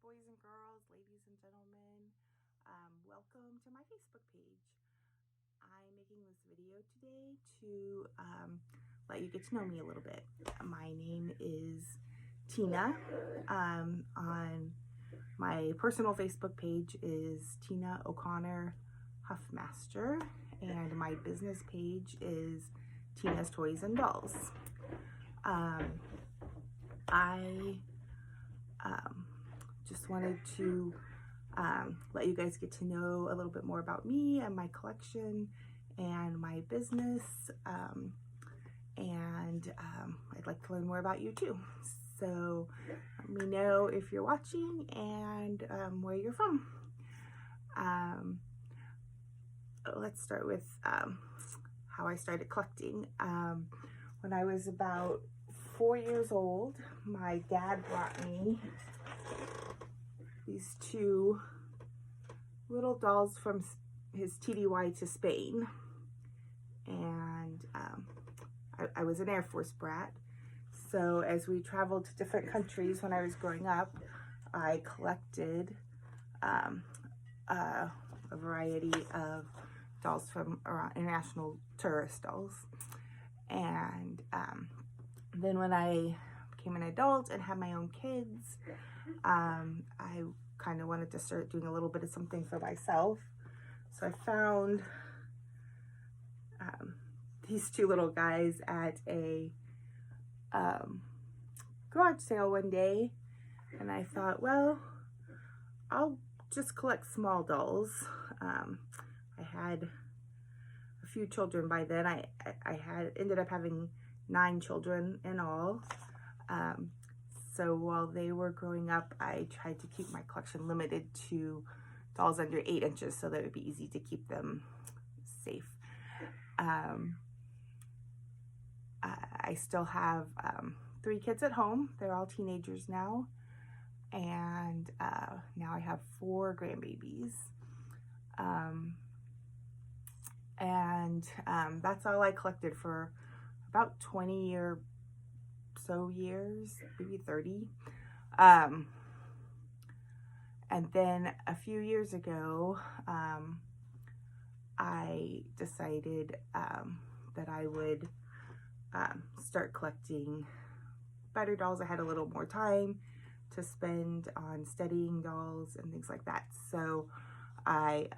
boys and girls, ladies and gentlemen. Welcome to my Facebook page. I'm making this video today to let you get to know me a little bit. My name is Tina. On my personal Facebook page is Tina O'Connor Huffmaster, and my business page is Tina's Toys and Dolls. I just wanted to let you guys get to know a little bit more about me and my collection and my business, and I'd like to learn more about you too. So let me know if you're watching and where you're from. Let's start with how I started collecting. When I was about 4 years old, my dad brought me these two little dolls from his TDY to Spain. And I was an Air Force brat. So as we traveled to different countries when I was growing up, I collected a variety of dolls from international tourist dolls. And then when I became an adult and had my own kids, I kind of wanted to start doing a little bit of something for myself. So I found these two little guys at a garage sale one day, and I thought, well, I'll just collect small dolls. I had a few children by then. I ended up having 9 children in all. So while they were growing up, I tried to keep my collection limited to dolls under 8 inches so that it would be easy to keep them safe. I still have 3 kids at home. They're all teenagers now. And now I have 4 grandbabies. That's all I collected for about 20 or so years, maybe 30. And then a few years ago, I decided that I would start collecting better dolls. I had a little more time to spend on studying dolls and things like that. So I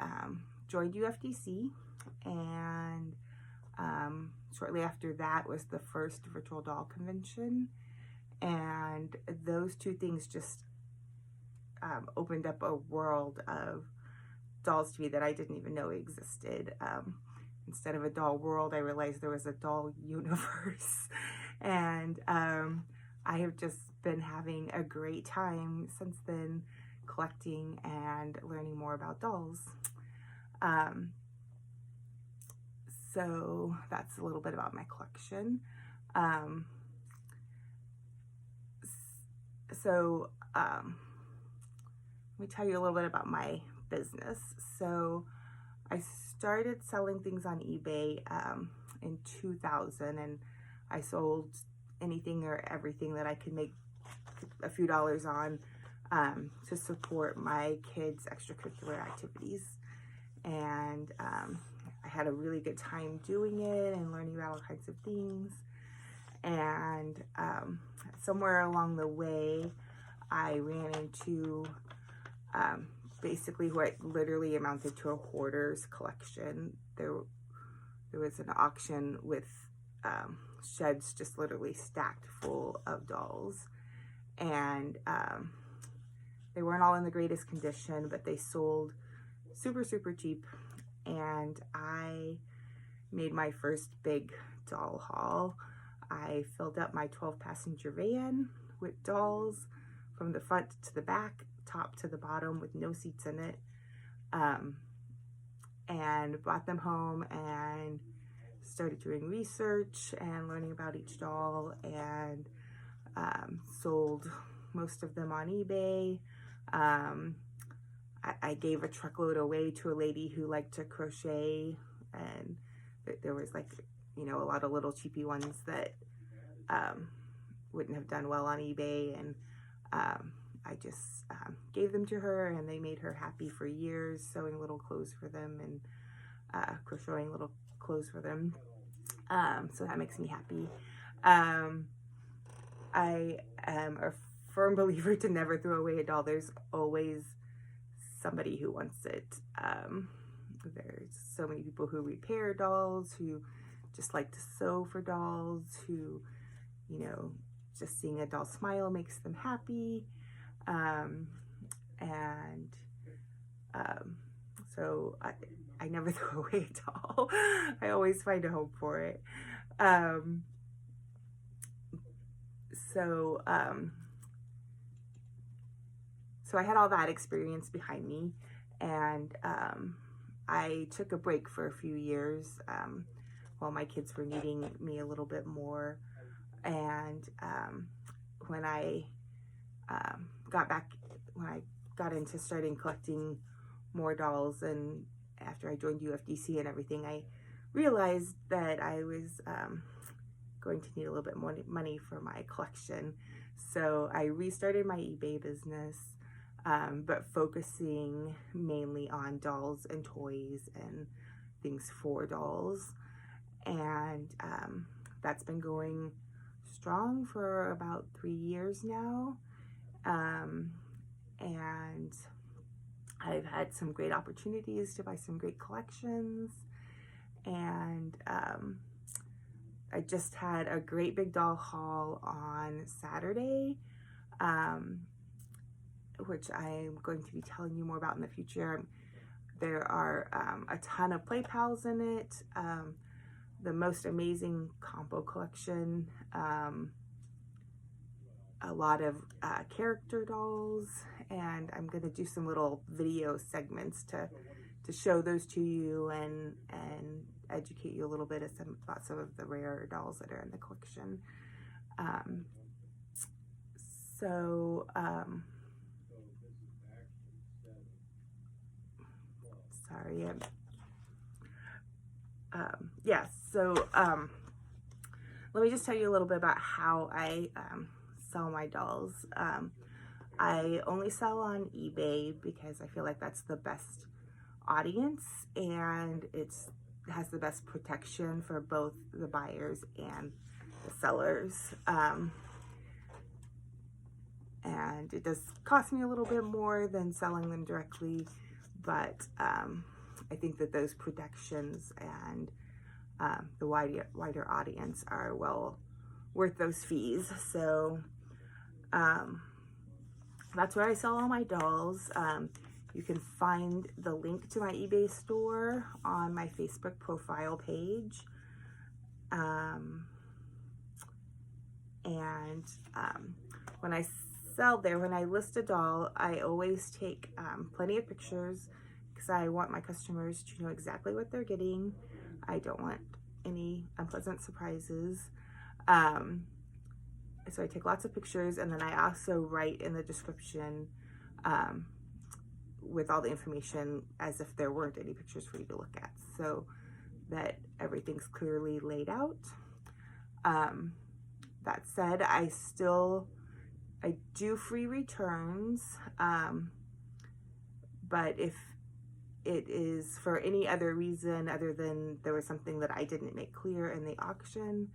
joined UFDC, and shortly after that was the first virtual doll convention, and those two things just opened up a world of dolls to me that I didn't even know existed. Instead of a doll world, I realized there was a doll universe, and I have just been having a great time since then, collecting and learning more about dolls. So that's a little bit about my collection. Let me tell you a little bit about my business. So I started selling things on eBay in 2000, and I sold anything or everything that I could make a few dollars on to support my kids' extracurricular activities. And I had a really good time doing it and learning about all kinds of things. And somewhere along the way, I ran into basically what literally amounted to a hoarder's collection. There was an auction with sheds just literally stacked full of dolls, and they weren't all in the greatest condition, but they sold super cheap. And I made my first big doll haul. I filled up my 12-passenger van with dolls from the front to the back, top to the bottom, with no seats in it, and brought them home and started doing research and learning about each doll, and sold most of them on eBay. I gave a truckload away to a lady who liked to crochet, and there was, like, you know, a lot of little cheapy ones that wouldn't have done well on eBay, and I just gave them to her, and they made her happy for years, sewing little clothes for them and crocheting little clothes for them. So that makes me happy. I am a firm believer to never throw away a doll. There's always somebody who wants it. There's so many people who repair dolls, who just like to sew for dolls, who, you know, just seeing a doll smile makes them happy. So I never throw away a doll. I always find a home for it. So I had all that experience behind me, and I took a break for a few years while my kids were needing me a little bit more. And when I got into starting collecting more dolls, and after I joined UFDC and everything, I realized that I was going to need a little bit more money for my collection. So I restarted my eBay business, but focusing mainly on dolls and toys and things for dolls. And that's been going strong for about 3 years now. And I've had some great opportunities to buy some great collections. And I just had a great big doll haul on Saturday, which I'm going to be telling you more about in the future. There are a ton of Play Pals in it, the most amazing combo collection, a lot of character dolls, and I'm going to do some little video segments to show those to you and educate you a little bit about some of the rare dolls that are in the collection. Sorry. Let me just tell you a little bit about how I sell my dolls. I only sell on eBay because I feel like that's the best audience, and it has the best protection for both the buyers and the sellers. And it does cost me a little bit more than selling them directly, but I think that those protections and the wider audience are well worth those fees. So that's where I sell all my dolls. You can find the link to my eBay store on my Facebook profile page. When I sell there, when I list a doll, I always take plenty of pictures because I want my customers to know exactly what they're getting. I don't want any unpleasant surprises. So I take lots of pictures, and then I also write in the description with all the information as if there weren't any pictures for you to look at, so that everything's clearly laid out. That said, I do free returns, but if it is for any other reason other than there was something that I didn't make clear in the auction,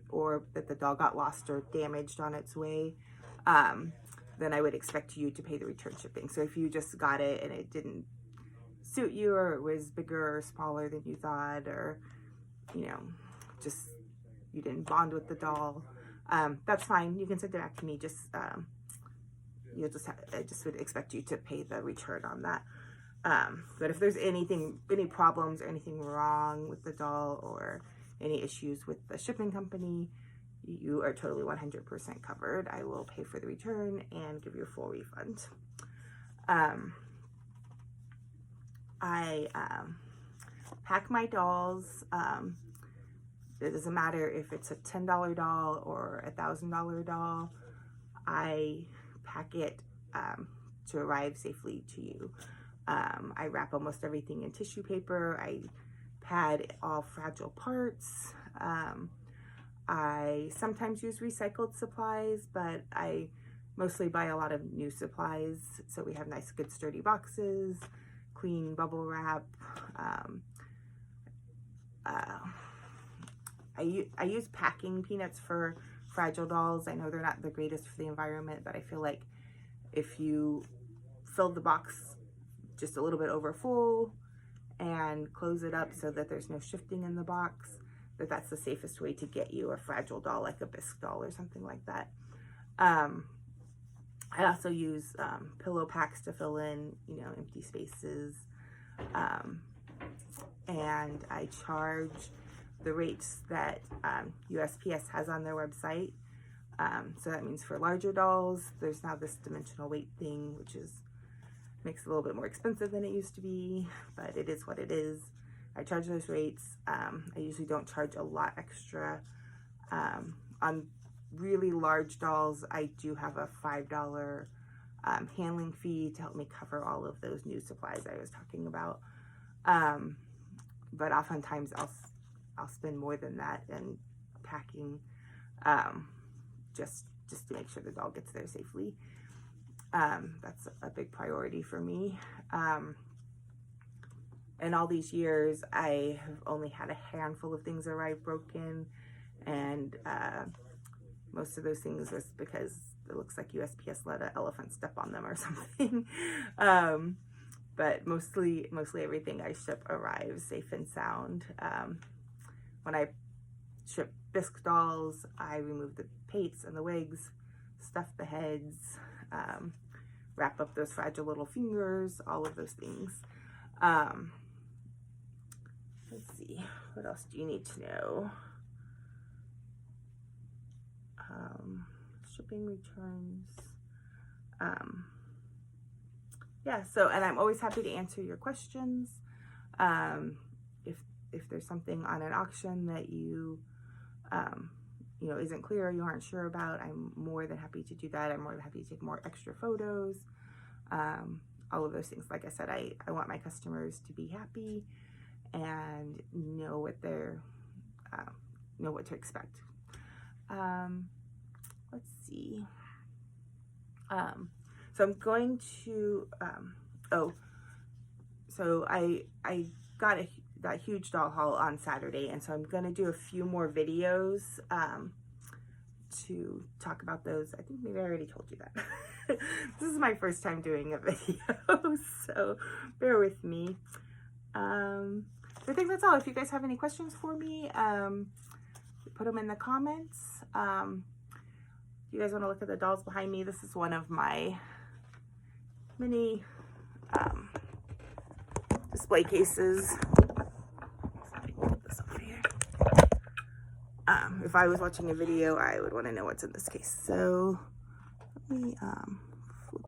or that the doll got lost or damaged on its way, then I would expect you to pay the return shipping. So if you just got it and it didn't suit you, or it was bigger or smaller than you thought, or, you know, just you didn't bond with the doll, that's fine. You can send it back to me. I just would expect you to pay the return on that. But if there's any problems or anything wrong with the doll or any issues with the shipping company, you are totally 100% covered. I will pay for the return and give you a full refund. I pack my dolls. It doesn't matter if it's a $10 doll or a $1,000 doll. I pack it to arrive safely to you. I wrap almost everything in tissue paper. I pad all fragile parts. I sometimes use recycled supplies, but I mostly buy a lot of new supplies. So we have nice, good, sturdy boxes, clean bubble wrap. I use packing peanuts for Fragile dolls. I know they're not the greatest for the environment, but I feel like if you fill the box just a little bit over full and close it up so that there's no shifting in the box, that's the safest way to get you a Fragile doll, like a Bisque doll or something like that. I also use pillow packs to fill in, you know, empty spaces. And I charge the rates that USPS has on their website. So that means for larger dolls, there's now this dimensional weight thing, which makes it a little bit more expensive than it used to be, but it is what it is. I charge those rates. I usually don't charge a lot extra. On really large dolls, I do have a $5 handling fee to help me cover all of those new supplies I was talking about. But oftentimes I'll spend more than that in packing, just to make sure the doll gets there safely. That's a big priority for me. In all these years, I have only had a handful of things arrive broken, and most of those things is because it looks like USPS let an elephant step on them or something. But mostly everything I ship arrives safe and sound. When I ship Bisque dolls, I remove the pates and the wigs, stuff the heads, wrap up those fragile little fingers, all of those things. Let's see, what else do you need to know? Shipping, returns. Yeah, so, and I'm always happy to answer your questions. If there's something on an auction that you know, isn't clear or you aren't sure about, I'm more than happy to do that. I'm more than happy to take more extra photos. All of those things. Like I said, I want my customers to be happy and know what know what to expect. Let's see. So I'm going to, so I got that huge doll haul on Saturday, and so I'm going to do a few more videos to talk about those. I think maybe I already told you that. This is my first time doing a video, so bear with me. So I think that's all. If you guys have any questions for me, put them in the comments. If you guys want to look at the dolls behind me, this is one of my mini display cases. Put this over here. If I was watching a video, I would want to know what's in this case. So let me